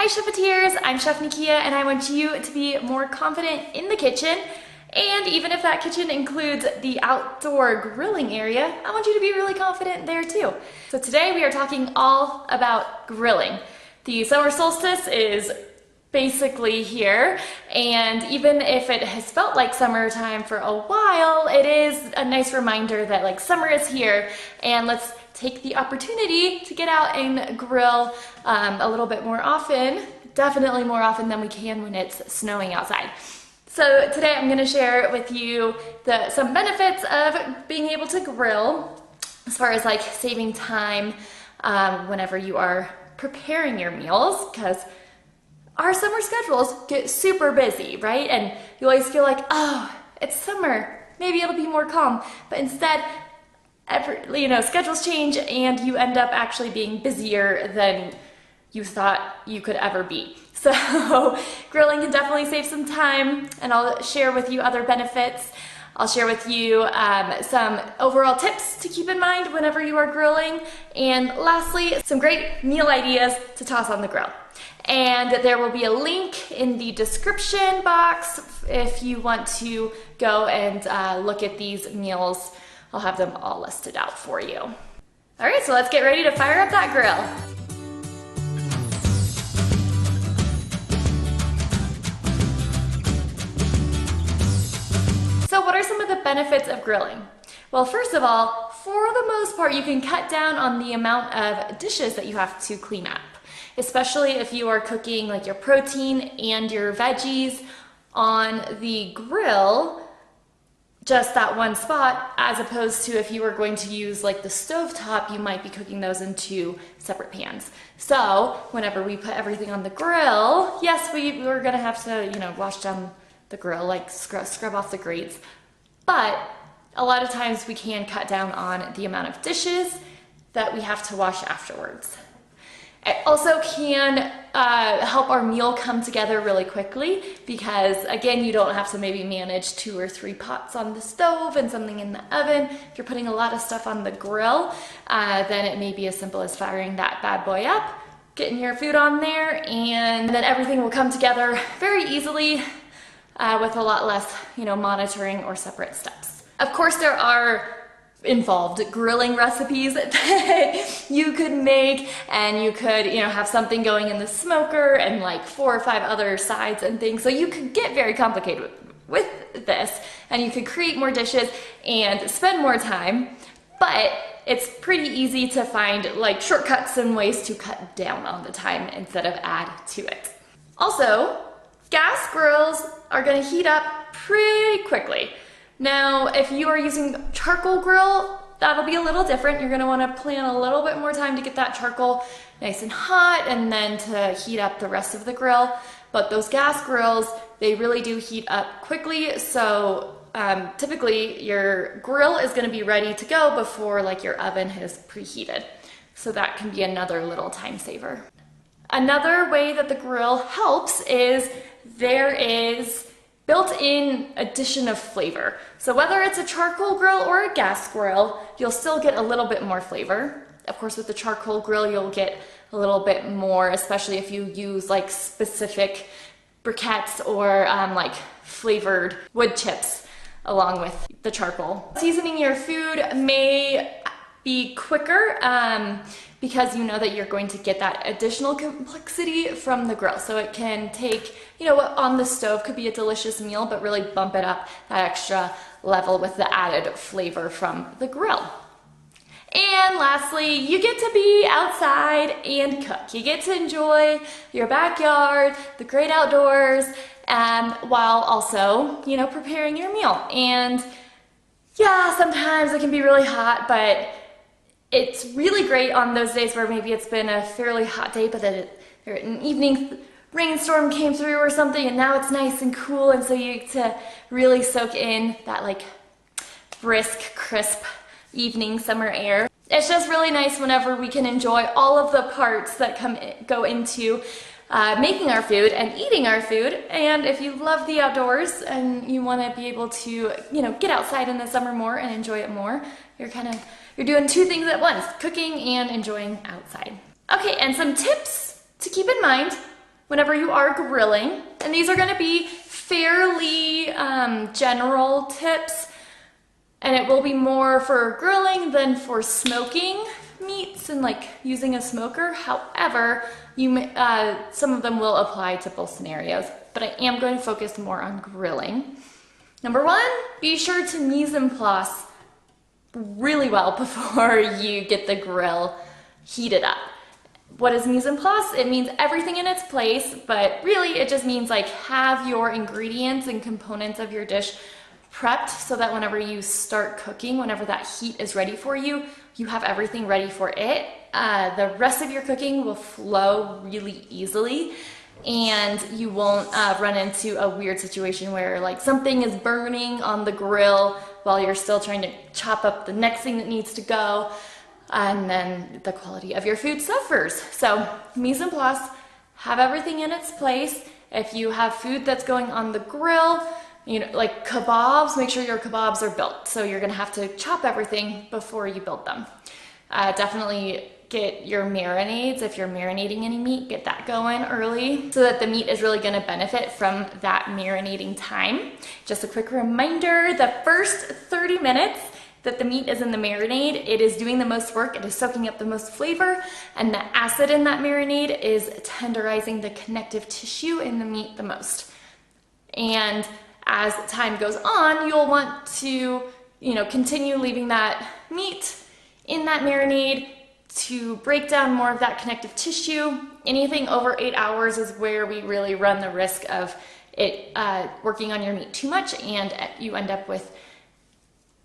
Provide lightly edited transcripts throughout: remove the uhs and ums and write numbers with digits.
Chefeteers, I'm Chef Nikia and I want you to be more confident in the kitchen. And even if that kitchen includes the outdoor grilling area, I want you to be really confident there too. So today we are talking all about grilling. The summer solstice is basically here, and even if it has felt like summertime for a while, it is a nice reminder that like summer is here, and let's take the opportunity to get out and grill a little bit more often, definitely more often than we can when it's snowing outside. So today I'm going to share with you some benefits of being able to grill as far as like saving time whenever you are preparing your meals, because our summer schedules get super busy, right? And you always feel like, oh, it's summer, maybe it'll be more calm. But instead, schedules change and you end up actually being busier than you thought you could ever be. So grilling can definitely save some time, and I'll share with you other benefits. I'll share with you some overall tips to keep in mind whenever you are grilling. And lastly, some great meal ideas to toss on the grill. And there will be a link in the description box if you want to go and look at these meals. I'll have them all listed out for you. All right, so let's get ready to fire up that grill. So what are some of the benefits of grilling? Well, first of all, for the most part, you can cut down on the amount of dishes that you have to clean up, especially if you are cooking like your protein and your veggies on the grill, just that one spot, as opposed to if you were going to use like the stovetop, you might be cooking those in two separate pans. So whenever we put everything on the grill, yes, we're gonna have to, wash down the grill, like scrub off the grates, but a lot of times we can cut down on the amount of dishes that we have to wash afterwards. It also can help our meal come together really quickly because, again, you don't have to maybe manage 2 or 3 pots on the stove and something in the oven. If you're putting a lot of stuff on the grill, then it may be as simple as firing that bad boy up, getting your food on there, and then everything will come together very easily with a lot less, monitoring or separate steps. Of course, there are involved grilling recipes that you could make, and you could have something going in the smoker and like 4 or 5 other sides and things, so you could get very complicated with this and you could create more dishes and spend more time, but it's pretty easy to find like shortcuts and ways to cut down on the time instead of add to it. Also, gas grills are going to heat up pretty quickly. Now, if you are using charcoal grill, that'll be a little different. You're going to want to plan a little bit more time to get that charcoal nice and hot and then to heat up the rest of the grill. But those gas grills, they really do heat up quickly. So typically your grill is going to be ready to go before like your oven has preheated. So that can be another little time saver. Another way that the grill helps is there is built-in addition of flavor. So whether it's a charcoal grill or a gas grill, you'll still get a little bit more flavor. Of course, with the charcoal grill, you'll get a little bit more, especially if you use like specific briquettes or like flavored wood chips along with the charcoal. Seasoning your food may be quicker because you know that you're going to get that additional complexity from the grill. So it can take, what on the stove could be a delicious meal, but really bump it up that extra level with the added flavor from the grill. And lastly, you get to be outside and cook. You get to enjoy your backyard, the great outdoors, while also, preparing your meal. And yeah, sometimes it can be really hot, but it's really great on those days where maybe it's been a fairly hot day, but then an evening rainstorm came through or something, and now it's nice and cool, and so you get to really soak in that like brisk, crisp evening summer air. It's just really nice whenever we can enjoy all of the parts that go into making our food and eating our food. And if you love the outdoors and you want to be able to, get outside in the summer more and enjoy it more, you're doing 2 things at once, cooking and enjoying outside. Okay, and some tips to keep in mind whenever you are grilling, and these are going to be fairly general tips, and it will be more for grilling than for smoking meats and like using a smoker. However, some of them will apply to both scenarios, but I am going to focus more on grilling. Number one, be sure to mise en place really well before you get the grill heated up. What is mise en place? It means everything in its place, but really it just means like have your ingredients and components of your dish prepped so that whenever you start cooking, whenever that heat is ready for you, you have everything ready for it. The rest of your cooking will flow really easily, and you won't run into a weird situation where like something is burning on the grill while you're still trying to chop up the next thing that needs to go, and then the quality of your food suffers. So mise en place, have everything in its place. If you have food that's going on the grill, you know, like kebabs, make sure your kebabs are built. So you're gonna have to chop everything before you build them. Definitely get your marinades. If you're marinating any meat, get that going early so that the meat is really gonna benefit from that marinating time. Just a quick reminder, the first 30 minutes that the meat is in the marinade, it is doing the most work, it is soaking up the most flavor, and the acid in that marinade is tenderizing the connective tissue in the meat the most. And as time goes on, you'll want to, continue leaving that meat in that marinade to break down more of that connective tissue. Anything over 8 hours is where we really run the risk of it working on your meat too much, and you end up with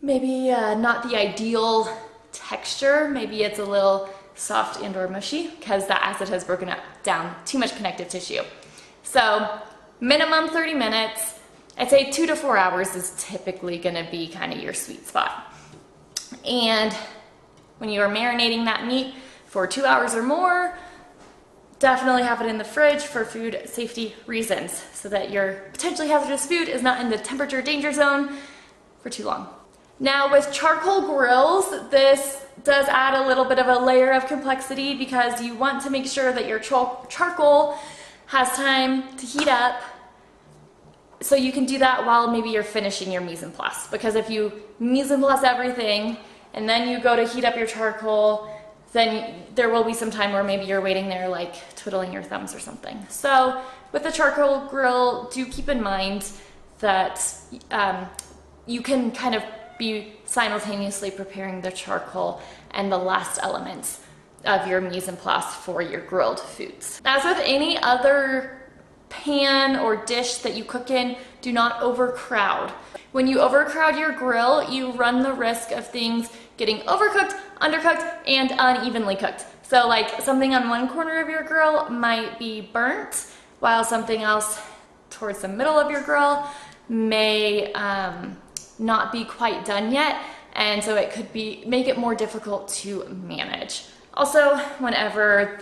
maybe not the ideal texture. Maybe it's a little soft and or mushy because the acid has broken down too much connective tissue. So minimum 30 minutes. I'd say 2 to 4 hours is typically gonna be kind of your sweet spot. And when you are marinating that meat for 2 hours or more, definitely have it in the fridge for food safety reasons so that your potentially hazardous food is not in the temperature danger zone for too long. Now with charcoal grills, this does add a little bit of a layer of complexity because you want to make sure that your charcoal has time to heat up. So you can do that while maybe you're finishing your mise en place. Because if you mise en place everything and then you go to heat up your charcoal, then there will be some time where maybe you're waiting there like twiddling your thumbs or something. So with the charcoal grill, do keep in mind that you can kind of be simultaneously preparing the charcoal and the last elements of your mise en place for your grilled foods. As with any other pan or dish that you cook in, do not overcrowd. When you overcrowd your grill, you run the risk of things getting overcooked, undercooked, and unevenly cooked. So like something on one corner of your grill might be burnt, while something else towards the middle of your grill may not be quite done yet, and so it could make it more difficult to manage. Also, whenever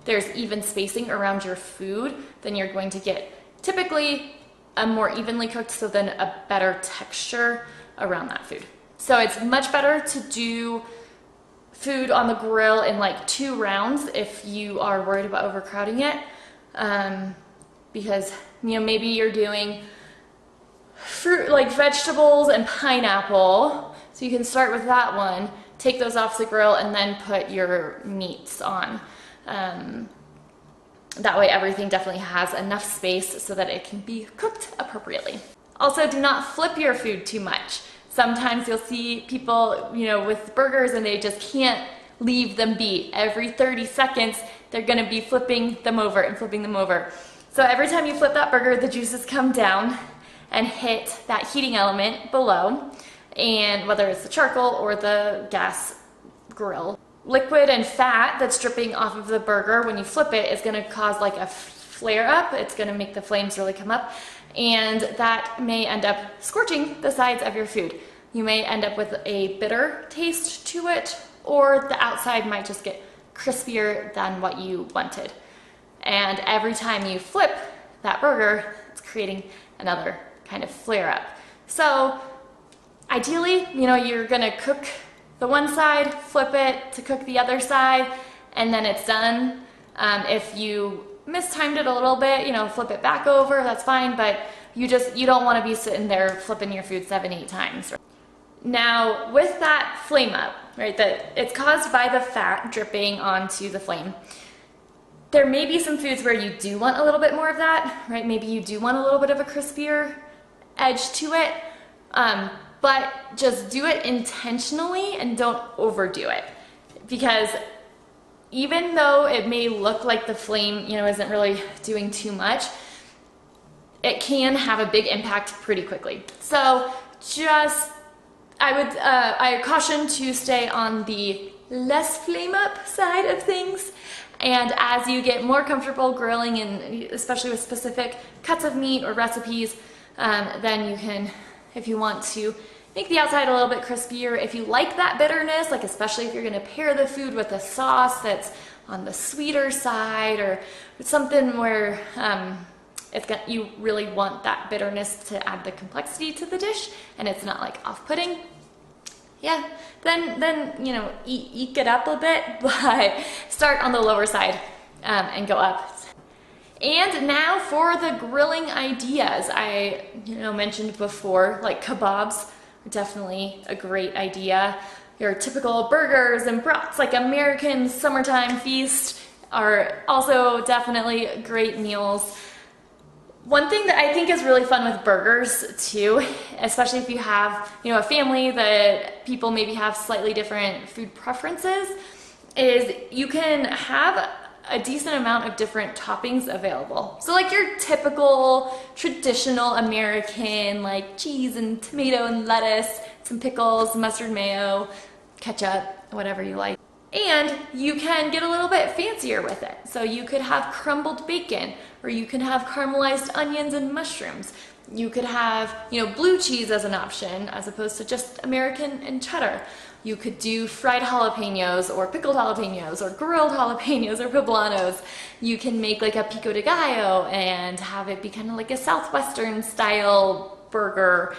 there's even spacing around your food, then you're going to get typically a more evenly cooked, so then a better texture around that food. So it's much better to do food on the grill in like 2 rounds if you are worried about overcrowding it, because maybe you're doing fruit like vegetables and pineapple, so you can start with that one, take those off the grill, and then put your meats on. That way everything definitely has enough space so that it can be cooked appropriately. Also, do not flip your food too much. Sometimes you'll see people, with burgers, and they just can't leave them be. Every 30 seconds, they're gonna be flipping them over and flipping them over. So every time you flip that burger, the juices come down and hit that heating element below, and whether it's the charcoal or the gas grill. Liquid and fat that's dripping off of the burger when you flip it is gonna cause like a flare up. It's gonna make the flames really come up, and that may end up scorching the sides of your food. You may end up with a bitter taste to it, or the outside might just get crispier than what you wanted. And every time you flip that burger, it's creating another kind of flare up. So ideally, you're gonna cook the one side, flip it to cook the other side, and then it's done. If you mistimed it a little bit, you know, flip it back over, that's fine, but you don't want to be sitting there flipping your food 7-8 times. Now, with that flame up, right, that it's caused by the fat dripping onto the flame. There may be some foods where you do want a little bit more of that, right? Maybe you do want a little bit of a crispier edge to it, but just do it intentionally and don't overdo it. Because even though it may look like the flame, you know, isn't really doing too much, it can have a big impact pretty quickly. So just, I caution to stay on the less flame up side of things. And as you get more comfortable grilling, and especially with specific cuts of meat or recipes, then you can, if you want to, make the outside a little bit crispier. If you like that bitterness, like especially if you're gonna pair the food with a sauce that's on the sweeter side, or something where you really want that bitterness to add the complexity to the dish and it's not like off-putting, yeah, then you know, eke it up a bit, but start on the lower side and go up. And now for the grilling ideas. I mentioned before, like kebabs are definitely a great idea. Your typical burgers and brats, like American summertime feast, are also definitely great meals. One thing that I think is really fun with burgers too, especially if you have, a family that people maybe have slightly different food preferences, is you can have a decent amount of different toppings available. So like your typical traditional American, like cheese and tomato and lettuce, some pickles, mustard mayo, ketchup, whatever you like. And you can get a little bit fancier with it. So you could have crumbled bacon, or you can have caramelized onions and mushrooms. You could have, blue cheese as an option, as opposed to just American and cheddar. You could do fried jalapenos, or pickled jalapenos, or grilled jalapenos, or poblanos. You can make like a pico de gallo and have it be kind of like a Southwestern style burger.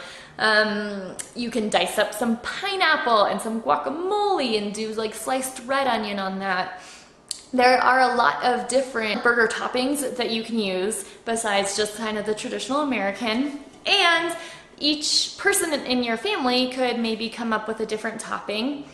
You can dice up some pineapple and some guacamole and do like sliced red onion on that. There are a lot of different burger toppings that you can use besides just kind of the traditional American. And each person in your family could maybe come up with a different topping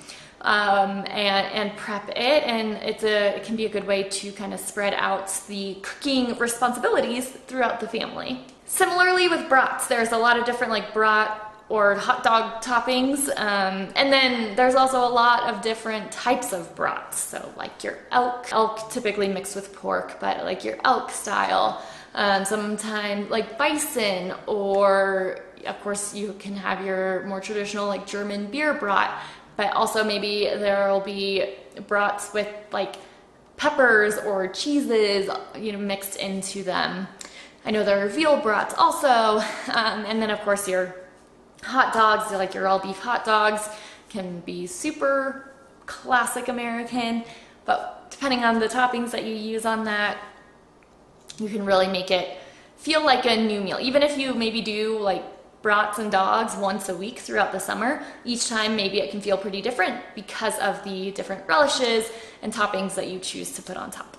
and prep it, and it can be a good way to kind of spread out the cooking responsibilities throughout the family. Similarly with brats, there's a lot of different like brat or hot dog toppings, and then there's also a lot of different types of brats. So like your elk typically mixed with pork, but like your elk style, sometimes like bison, or of course you can have your more traditional like German beer brat, but also maybe there will be brats with like peppers or cheeses, mixed into them. I know there are veal brats also, and then of course your hot dogs, like your all beef hot dogs, can be super classic American, but depending on the toppings that you use on that, you can really make it feel like a new meal. Even if you maybe do like brats and dogs once a week throughout the summer, each time maybe it can feel pretty different because of the different relishes and toppings that you choose to put on top.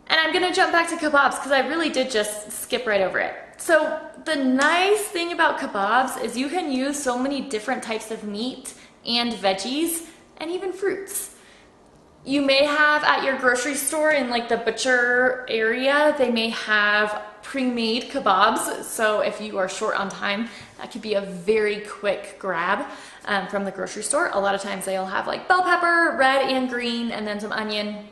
And I'm gonna jump back to kebabs because I really did just skip right over it. So the nice thing about kebabs is you can use so many different types of meat and veggies and even fruits. You may have at your grocery store in like the butcher area, they may have pre-made kebabs. So if you are short on time, that could be a very quick grab from the grocery store. A lot of times they'll have like bell pepper, red and green, and then some onion,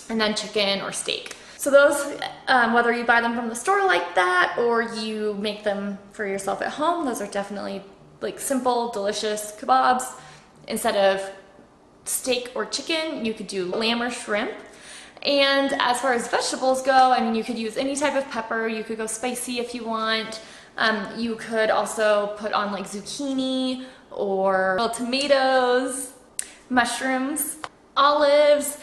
and then chicken or steak. So those, whether you buy them from the store like that or you make them for yourself at home, those are definitely like simple, delicious kebabs. Instead of steak or chicken, you could do lamb or shrimp. And as far as vegetables go, you could use any type of pepper. You could go spicy if you want. You could also put on like zucchini or tomatoes, mushrooms, olives,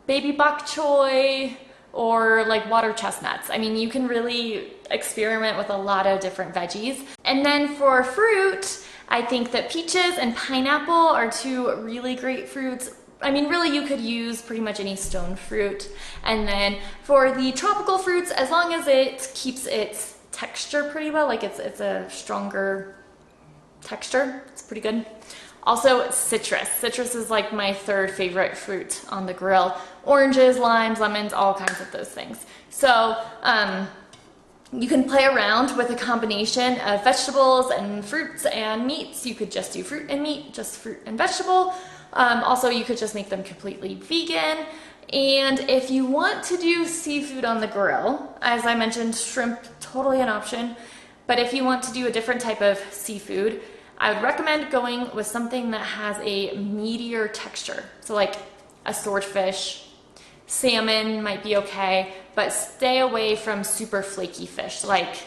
baby bok choy, or like water chestnuts. You can really experiment with a lot of different veggies. And then for fruit, I think that peaches and pineapple are two really great fruits. I mean, really, you could use pretty much any stone fruit. And then for the tropical fruits, as long as it keeps its texture pretty well, like it's a stronger texture, it's pretty good. Also, citrus. Citrus is like my third favorite fruit on the grill. Oranges, limes, lemons, all kinds of those things. So you can play around with a combination of vegetables and fruits and meats. You could just do fruit and meat, just fruit and vegetable. Also, you could just make them completely vegan. And if you want to do seafood on the grill, as I mentioned, shrimp, totally an option. But if you want to do a different type of seafood, I would recommend going with something that has a meatier texture. So like a swordfish, salmon might be okay, but stay away from super flaky fish like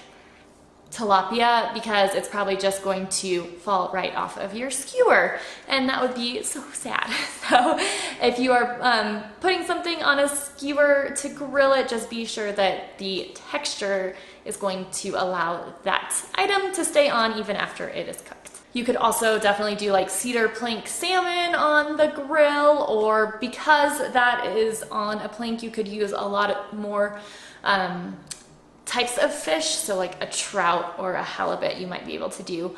tilapia, because it's probably just going to fall right off of your skewer, and that would be so sad. So if you are putting something on a skewer to grill it, just be sure that the texture is going to allow that item to stay on even after it is cooked. You could also definitely do like cedar plank salmon on the grill, or because that is on a plank, you could use a lot more types of fish. So like a trout or a halibut you might be able to do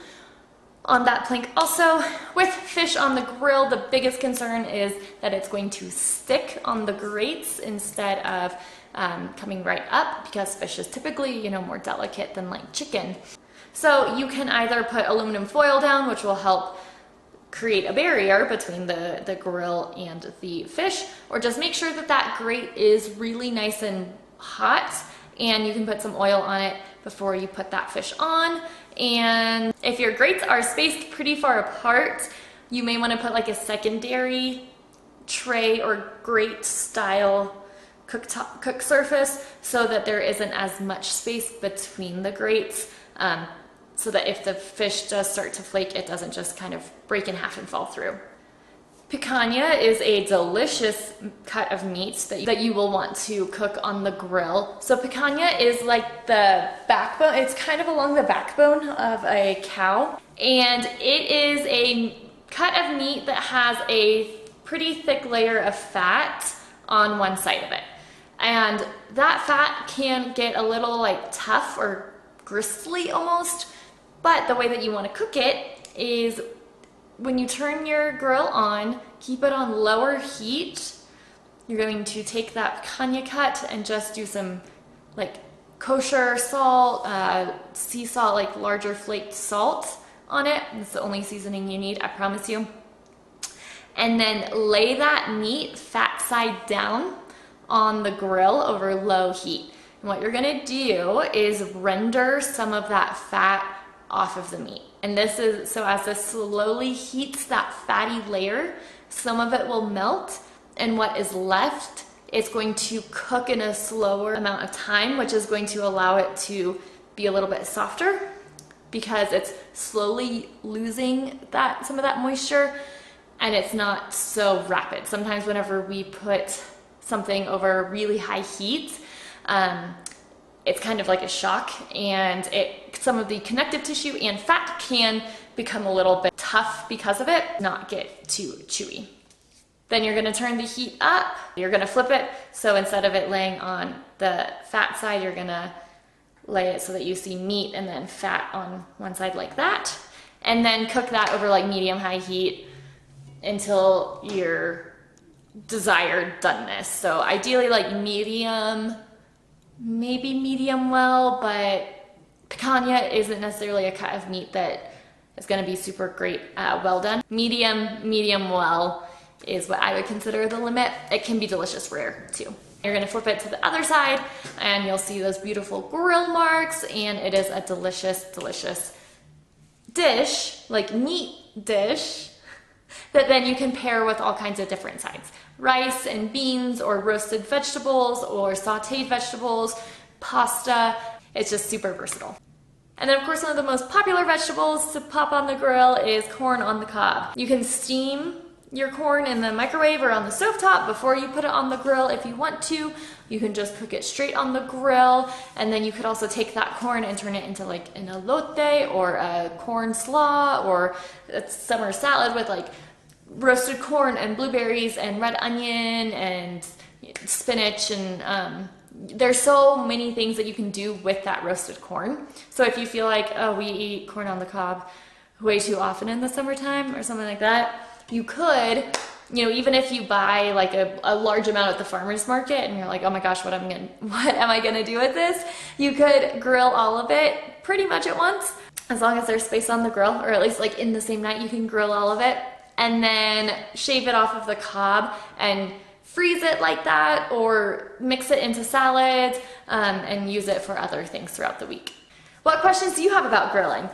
on that plank. Also, with fish on the grill, the biggest concern is that it's going to stick on the grates instead of coming right up, because fish is typically, more delicate than like chicken. So you can either put aluminum foil down, which will help create a barrier between the grill and the fish, or just make sure that that grate is really nice and hot, and you can put some oil on it before you put that fish on. And if your grates are spaced pretty far apart, you may want to put like a secondary tray or grate style cook surface so that there isn't as much space between the grates, so that if the fish does start to flake, it doesn't just kind of break in half and fall through. Picanha is a delicious cut of meat that you will want to cook on the grill. So picanha is like the backbone, it's kind of along the backbone of a cow. And it is a cut of meat that has a pretty thick layer of fat on one side of it. And that fat can get a little like tough or gristly almost, but the way that you want to cook it is when you turn your grill on, keep it on lower heat. You're going to take that picanha cut and just do some like kosher salt, sea salt, like larger flaked salt on it. It's the only seasoning you need, I promise you. And then lay that meat fat side down on the grill over low heat. And what you're gonna do is render some of that fat off of the meat. And this is so as this slowly heats that fatty layer, some of it will melt, and what is left is going to cook in a slower amount of time, which is going to allow it to be a little bit softer because it's slowly losing some of that moisture, and it's not so rapid. Sometimes whenever we put something over really high heat, it's kind of like a shock, and some of the connective tissue and fat can become a little bit tough because of it, not get too chewy. Then you're gonna turn the heat up, you're gonna flip it, so instead of it laying on the fat side, you're gonna lay it so that you see meat and then fat on one side like that, and then cook that over like medium-high heat until your desired doneness. So ideally like medium, maybe medium well, but picanha isn't necessarily a cut of meat that is going to be super great well done. Medium well is what I would consider the limit. It can be delicious rare too. You're going to flip it to the other side and you'll see those beautiful grill marks, and it is a delicious, delicious dish, like meat dish, that then you can pair with all kinds of different sides. Rice and beans, or roasted vegetables, or sauteed vegetables, pasta. It's just super versatile. And then of course one of the most popular vegetables to pop on the grill is corn on the cob. You can steam your corn in the microwave or on the stovetop before you put it on the grill if you want to. You can just cook it straight on the grill, and then you could also take that corn and turn it into like an elote or a corn slaw or a summer salad with like roasted corn and blueberries and red onion and spinach, and there's so many things that you can do with that roasted corn. So if you feel like, oh, we eat corn on the cob way too often in the summertime or something like that, you could, you know, even if you buy like a large amount at the farmer's market and you're like, oh my gosh, what am I gonna do with this? You could grill all of it pretty much at once, as long as there's space on the grill, or at least like in the same night you can grill all of it, and then shave it off of the cob and freeze it like that, or mix it into salads and use it for other things throughout the week. What questions do you have about grilling?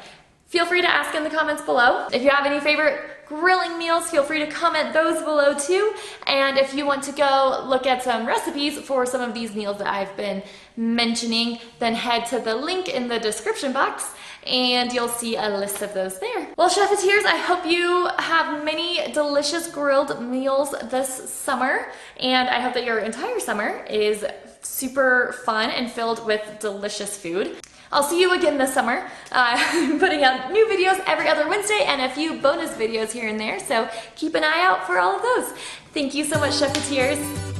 Feel free to ask in the comments below. If you have any favorite grilling meals, feel free to comment those below too. And if you want to go look at some recipes for some of these meals that I've been mentioning, then head to the link in the description box and you'll see a list of those there. Well, Chefeteers, I hope you have many delicious grilled meals this summer, and I hope that your entire summer is super fun and filled with delicious food. I'll see you again this summer. I'm putting out new videos every other Wednesday and a few bonus videos here and there, so keep an eye out for all of those. Thank you so much, Chefeteers.